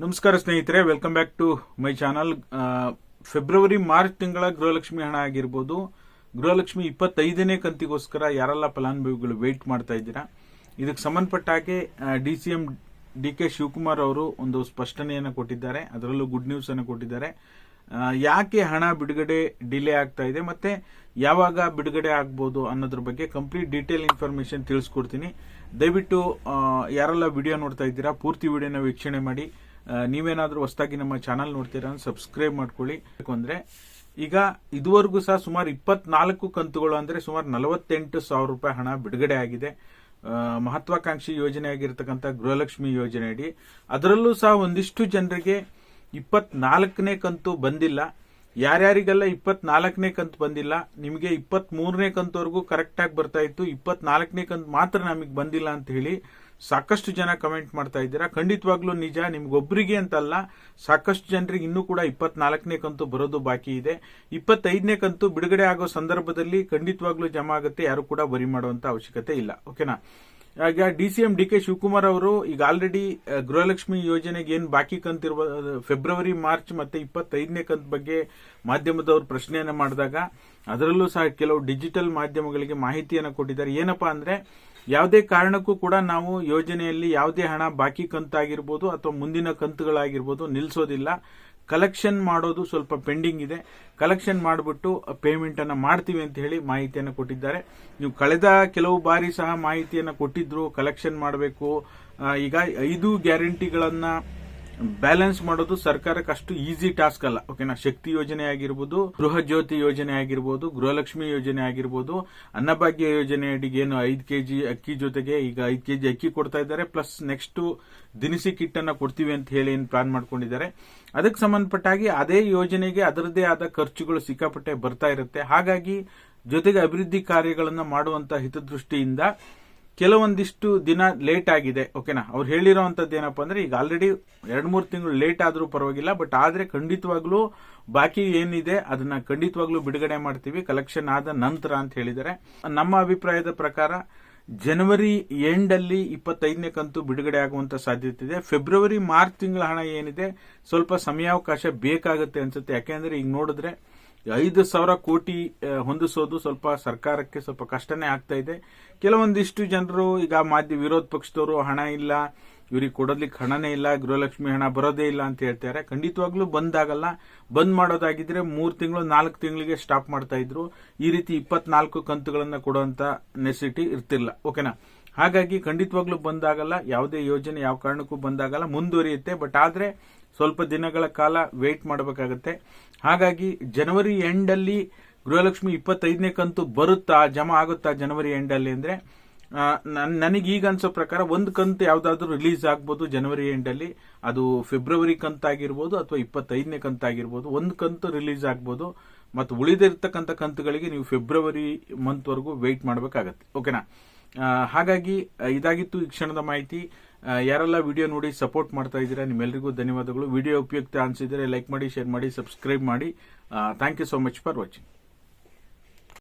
ನಮಸ್ಕಾರ ಸ್ನೇಹಿತರೆ, welcome back to my channel. February March ತಿಂಗಳ ಗೃಹಲಕ್ಷ್ಮಿ ಹಣ ಆಗಿರ್ಬೋದು, ಗೃಹಲಕ್ಷ್ಮಿ 25ನೇ ಕಂತಿಗೋಸ್ಕರ ಯಾರೆಲ್ಲ ಫಲಾನುಭವಿಗಳು ವೇಟ್ ಮಾಡ್ತಾ ಇದ್ದೀರಾ, ಇದಕ್ಕೆ ಸಂಬಂಧಪಟ್ಟ ಹಾಗೆ DCM DK ಶಿವಕುಮಾರ್ ಅವರು ಒಂದು ಸ್ಪಷ್ಟನೆಯನ್ನು ಕೊಟ್ಟಿದ್ದಾರೆ. ಅದರಲ್ಲೂ ಗುಡ್ ನ್ಯೂಸ್ ಅನ್ನು ಕೊಟ್ಟಿದ್ದಾರೆ. ಯಾಕೆ ಹಣ ಬಿಡುಗಡೆ ಡಿಲೇ ಆಗ್ತಾ ಇದೆ ಮತ್ತೆ ಯಾವಾಗ ಬಿಡುಗಡೆ ಆಗ್ಬೋದು ಅನ್ನೋದ್ರ ಬಗ್ಗೆ ಕಂಪ್ಲೀಟ್ ಡೀಟೇಲ್ ಇನ್ಫಾರ್ಮೇಶನ್ ತಿಳಿಸ್ಕೊಡ್ತೀನಿ. ದಯವಿಟ್ಟು ಯಾರೆಲ್ಲ ವಿಡಿಯೋ ನೋಡ್ತಾ ಇದ್ದೀರಾ ಪೂರ್ತಿ ವಿಡಿಯೋನ ವೀಕ್ಷಣೆ ಮಾಡಿ. ನೀವೇನಾದ್ರೂ ಹೊಸದಾಗಿ ನಮ್ಮ ಚಾನಲ್ ನೋಡ್ತೀರಾ ಸಬ್ಸ್ಕ್ರೈಬ್ ಮಾಡ್ಕೊಳ್ಳಿ. ಯಾಕಂದ್ರೆ ಈಗ ಇದುವರೆಗೂ ಸಹ ಸುಮಾರು 24 ಕಂತುಗಳು ಅಂದ್ರೆ ಸುಮಾರು 48,000 ರೂಪಾಯಿ ಹಣ ಬಿಡುಗಡೆ ಆಗಿದೆ. ಮಹತ್ವಾಕಾಂಕ್ಷಿ ಯೋಜನೆ ಆಗಿರತಕ್ಕಂಥ ಗೃಹಲಕ್ಷ್ಮಿ ಯೋಜನೆ ಅಡಿ. ಅದರಲ್ಲೂ ಸಹ ಒಂದಿಷ್ಟು ಜನರಿಗೆ 24ನೇ ಕಂತು ಬಂದಿಲ್ಲ. ಯಾರ್ಯಾರಿಗೆಲ್ಲ 24ನೇ ಕಂತು ಬಂದಿಲ್ಲ, ನಿಮಗೆ 23ನೇ ಕಂತವರೆಗೂ ಕರೆಕ್ಟ್ ಆಗಿ ಬರ್ತಾ ಇತ್ತು, 24ನೇ ಕಂತು ಮಾತ್ರ ನಮಗೆ ಬಂದಿಲ್ಲ ಅಂತ ಹೇಳಿ ಸಾಕಷ್ಟು ಜನ ಕಮೆಂಟ್ ಮಾಡ್ತಾ ಇದ್ದೀರಾ. ಖಂಡಿತವಾಗ್ಲೂ ನಿಜ, ನಿಮ್ಗೊಬ್ಬರಿಗೆ ಅಂತಲ್ಲ, ಸಾಕಷ್ಟು ಜನರಿಗೆ ಇನ್ನೂ ಕೂಡ 24ನೇ ಕಂತು ಬರೋದು ಬಾಕಿ ಇದೆ. 25ನೇ ಕಂತು ಬಿಡುಗಡೆ ಆಗೋ ಸಂದರ್ಭದಲ್ಲಿ ಖಂಡಿತವಾಗ್ಲೂ ಜಮಾ ಆಗುತ್ತೆ, ಯಾರು ಕೂಡ ಬರಿ ಮಾಡುವಂತ ಅವಶ್ಯಕತೆ ಇಲ್ಲ. ಓಕೆನಾ? ಈಗ DCM DK ಶಿವಕುಮಾರ್ ಅವರು ಈಗ ಆಲ್ರೆಡಿ ಗೃಹಲಕ್ಷ್ಮಿ ಯೋಜನೆಗೆ ಏನ್ ಬಾಕಿ ಕಂತಿರುವ ಫೆಬ್ರವರಿ ಮಾರ್ಚ್ ಮತ್ತೆ 25ನೇ ಕಂತ್ ಬಗ್ಗೆ ಮಾಧ್ಯಮದವರು ಪ್ರಶ್ನೆಯನ್ನ ಮಾಡಿದಾಗ ಅದರಲ್ಲೂ ಸಹ ಕೆಲವು ಡಿಜಿಟಲ್ ಮಾಧ್ಯಮಗಳಿಗೆ ಮಾಹಿತಿಯನ್ನು ಕೊಟ್ಟಿದ್ದಾರೆ. ಏನಪ್ಪಾ ಅಂದ್ರೆ, ಯಾವುದೇ ಕಾರಣಕ್ಕೂ ಕೂಡ ನಾವು ಯೋಜನೆಯಲ್ಲಿ ಯಾವುದೇ ಹಣ ಬಾಕಿ ಕಂತಾಗಿರ್ಬೋದು ಅಥವಾ ಮುಂದಿನ ಕಂತುಗಳಾಗಿರ್ಬೋದು ನಿಲ್ಲಿಸೋದಿಲ್ಲ. ಕಲೆಕ್ಷನ್ ಮಾಡೋದು ಸ್ವಲ್ಪ ಪೆಂಡಿಂಗ್ ಇದೆ, ಕಲೆಕ್ಷನ್ ಮಾಡಿಬಿಟ್ಟು ಪೇಮೆಂಟ್ ಅನ್ನ ಮಾಡ್ತೀವಿ ಅಂತ ಹೇಳಿ ಮಾಹಿತಿಯನ್ನು ಕೊಟ್ಟಿದ್ದಾರೆ. ನೀವು ಕಳೆದ ಕೆಲವು ಬಾರಿ ಸಹ ಮಾಹಿತಿಯನ್ನು ಕೊಟ್ಟಿದ್ರು, ಕಲೆಕ್ಷನ್ ಮಾಡಬೇಕು. ಈಗ 5 ಗ್ಯಾರಂಟಿಗಳನ್ನ ಬ್ಯಾಲೆನ್ಸ್ ಮಾಡೋದು ಸರ್ಕಾರಕ್ಕೆ ಅಷ್ಟು ಈಸಿ ಟಾಸ್ಕ್ ಅಲ್ಲ. ಓಕೆನಾ? ಶಕ್ತಿ ಯೋಜನೆ ಆಗಿರ್ಬೋದು, ಗೃಹ ಜ್ಯೋತಿ ಯೋಜನೆ ಆಗಿರ್ಬೋದು, ಗೃಹಲಕ್ಷ್ಮಿ ಯೋಜನೆ ಆಗಿರ್ಬೋದು, ಅನ್ನಭಾಗ್ಯ ಯೋಜನೆ ಅಡಿಗೆ ಏನು 5 kg ಅಕ್ಕಿ ಜೊತೆಗೆ ಈಗ 5 kg ಅಕ್ಕಿ ಕೊಡ್ತಾ ಇದ್ದಾರೆ, ಪ್ಲಸ್ ನೆಕ್ಸ್ಟ್ ದಿನಸಿ ಕಿಟ್ ಅನ್ನ ಕೊಡ್ತೀವಿ ಅಂತ ಹೇಳಿ ಪ್ಲಾನ್ ಮಾಡ್ಕೊಂಡಿದ್ದಾರೆ. ಅದಕ್ಕೆ ಸಂಬಂಧಪಟ್ಟಾಗಿ ಅದೇ ಯೋಜನೆಗೆ ಅದರದೇ ಆದ ಖರ್ಚುಗಳು ಸಿಕ್ಕಾಪಟ್ಟೆ ಬರ್ತಾ ಇರುತ್ತೆ. ಹಾಗಾಗಿ ಜೊತೆಗೆ ಅಭಿವೃದ್ಧಿ ಕಾರ್ಯಗಳನ್ನ ಮಾಡುವಂತ ಹಿತದೃಷ್ಟಿಯಿಂದ ಕೆಲವೊಂದಿಷ್ಟು ದಿನ ಲೇಟ್ ಆಗಿದೆ. ಓಕೆನಾ? ಅವ್ರು ಹೇಳಿರೋಂಥದ್ದು ಏನಪ್ಪಾ ಅಂದ್ರೆ, ಈಗ ಆಲ್ರೆಡಿ 2-3 ತಿಂಗಳು ಲೇಟ್ ಆದ್ರೂ ಪರವಾಗಿಲ್ಲ, ಬಟ್ ಆದ್ರೆ ಖಂಡಿತವಾಗ್ಲೂ ಬಾಕಿ ಏನಿದೆ ಅದನ್ನ ಖಂಡಿತವಾಗ್ಲೂ ಬಿಡುಗಡೆ ಮಾಡ್ತೀವಿ ಕಲೆಕ್ಷನ್ ಆದ ನಂತರ ಅಂತ ಹೇಳಿದ್ದಾರೆ. ನಮ್ಮ ಅಭಿಪ್ರಾಯದ ಪ್ರಕಾರ ಜನವರಿ ಎಂಡ್ ಅಲ್ಲಿ 25ನೇ ಕಂತು ಬಿಡುಗಡೆ ಆಗುವಂತ ಸಾಧ್ಯತೆ ಇದೆ. ಫೆಬ್ರವರಿ ಮಾರ್ಚ್ ತಿಂಗಳ ಹಣ ಏನಿದೆ ಸ್ವಲ್ಪ ಸಮಯಾವಕಾಶ ಬೇಕಾಗುತ್ತೆ ಅನ್ಸುತ್ತೆ. ಯಾಕೆಂದ್ರೆ ಈಗ ನೋಡಿದ್ರೆ 5,000 ಕೋಟಿ ಹೊಂದಿಸೋದು ಸ್ವಲ್ಪ ಸರ್ಕಾರಕ್ಕೆ ಸ್ವಲ್ಪ ಕಷ್ಟನೇ ಆಗ್ತಾ ಇದೆ. ಕೆಲವೊಂದಿಷ್ಟು ಜನರು ಈಗ ವಿರೋಧ ಪಕ್ಷದವರು ಹಣ ಇಲ್ಲ, ಇವ್ರಿಗೆ ಕೊಡೋದಕ್ಕೆ ಹಣನೇ ಇಲ್ಲ, ಗೃಹಲಕ್ಷ್ಮಿ ಹಣ ಬರೋದೇ ಇಲ್ಲ ಅಂತ ಹೇಳ್ತಾರೆ. ಖಂಡಿತವಾಗ್ಲೂ ಬಂದಾಗಲ್ಲ. ಬಂದ್ ಮಾಡೋದಾಗಿದ್ರೆ 3 ತಿಂಗಳು 4 ತಿಂಗಳಿಗೆ ಸ್ಟಾಪ್ ಮಾಡ್ತಾ ಇದ್ರು. ಈ ರೀತಿ 24 ಕಂತುಗಳನ್ನ ಕೊಡುವಂತ ನೆಸಿಟಿ ಇರ್ತಿಲ್ಲ. ಓಕೆನಾ? ಹಾಗಾಗಿ ಖಂಡಿತವಾಗ್ಲೂ ಬಂದಾಗಲ್ಲ, ಯಾವುದೇ ಯೋಜನೆ ಯಾವ ಕಾರಣಕ್ಕೂ ಬಂದಾಗಲ್ಲ, ಮುಂದುವರಿಯುತ್ತೆ. ಬಟ್ ಆದ್ರೆ ಸ್ವಲ್ಪ ದಿನಗಳ ಕಾಲ ವೇಟ್ ಮಾಡಬೇಕಾಗತ್ತೆ. ಹಾಗಾಗಿ ಜನವರಿ ಎಂಡ್ ಅಲ್ಲಿ ಗೃಹಲಕ್ಷ್ಮಿ 25ನೇ ಕಂತು ಬರುತ್ತಾ, ಜಮಾ ಆಗುತ್ತಾ ಜನವರಿ ಎಂಡ್ ಅಲ್ಲಿ ಅಂದ್ರೆ, ನನಗೀಗ ಅನ್ಸೋ ಪ್ರಕಾರ ಒಂದು ಕಂತು ಯಾವ್ದಾದ್ರು ರಿಲೀಸ್ ಆಗ್ಬೋದು ಜನವರಿ ಎಂಡ್ ಅಲ್ಲಿ. ಅದು ಫೆಬ್ರವರಿ ಕಂತಾಗಿರ್ಬೋದು ಅಥವಾ 25ನೇ ಕಂತಾಗಿರ್ಬೋದು, ಒಂದು ಕಂತು ರಿಲೀಸ್ ಆಗ್ಬೋದು. ಮತ್ತು ಉಳಿದಿರ್ತಕ್ಕಂಥ ಕಂತುಗಳಿಗೆ ನೀವು ಫೆಬ್ರವರಿ ಮಂತ್ ವರೆಗೂ ವೇಟ್ ಮಾಡಬೇಕಾಗತ್ತೆ. ಓಕೆನಾ? ಹಾಗಾಗಿ ಇದಾಗಿತ್ತು ಈ ಕ್ಷಣದ ಮಾಹಿತಿ. ಯಾರೆಲ್ಲ ವಿಡಿಯೋ ನೋಡಿ ಸಪೋರ್ಟ್ ಮಾಡ್ತಾ ಇದ್ದೀರಾ ನಿಮ್ಮೆಲ್ಲರಿಗೂ ಧನ್ಯವಾದಗಳು. ವಿಡಿಯೋ ಉಪಯುಕ್ತ ಅನಿಸಿದರೆ ಲೈಕ್ ಮಾಡಿ, ಶೇರ್ ಮಾಡಿ, ಸಬ್ಸ್ಕ್ರೈಬ್ ಮಾಡಿ. Thank you so much for watching.